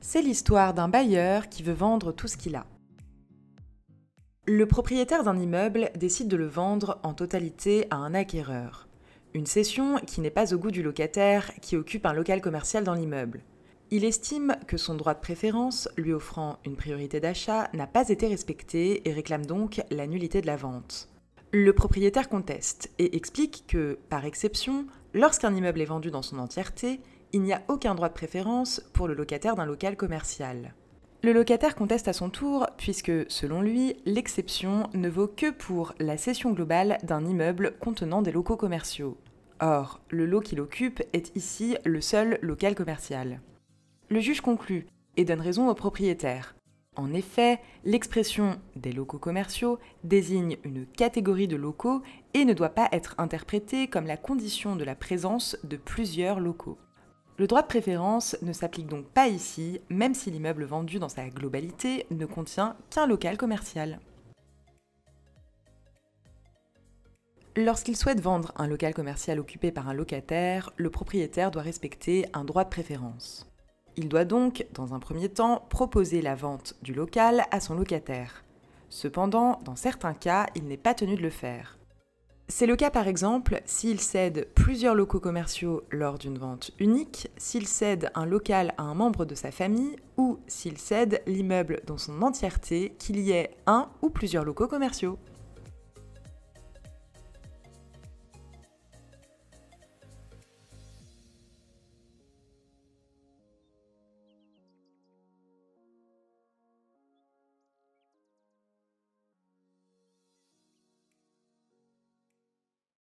C'est l'histoire d'un bailleur qui veut vendre tout ce qu'il a. Le propriétaire d'un immeuble décide de le vendre en totalité à un acquéreur. Une cession qui n'est pas au goût du locataire qui occupe un local commercial dans l'immeuble. Il estime que son droit de préférence, lui offrant une priorité d'achat, n'a pas été respecté et réclame donc la nullité de la vente. Le propriétaire conteste et explique que, par exception, lorsqu'un immeuble est vendu dans son entièreté, il n'y a aucun droit de préférence pour le locataire d'un local commercial. Le locataire conteste à son tour puisque, selon lui, l'exception ne vaut que pour la cession globale d'un immeuble contenant des locaux commerciaux. Or, le lot qu'il occupe est ici le seul local commercial. Le juge conclut et donne raison au propriétaire. En effet, l'expression « des locaux commerciaux » désigne une catégorie de locaux et ne doit pas être interprétée comme la condition de la présence de plusieurs locaux. Le droit de préférence ne s'applique donc pas ici, même si l'immeuble vendu dans sa globalité ne contient qu'un local commercial. Lorsqu'il souhaite vendre un local commercial occupé par un locataire, le propriétaire doit respecter un droit de préférence. Il doit donc, dans un premier temps, proposer la vente du local à son locataire. Cependant, dans certains cas, il n'est pas tenu de le faire. C'est le cas par exemple s'il cède plusieurs locaux commerciaux lors d'une vente unique, s'il cède un local à un membre de sa famille ou s'il cède l'immeuble dans son entièreté, qu'il y ait un ou plusieurs locaux commerciaux.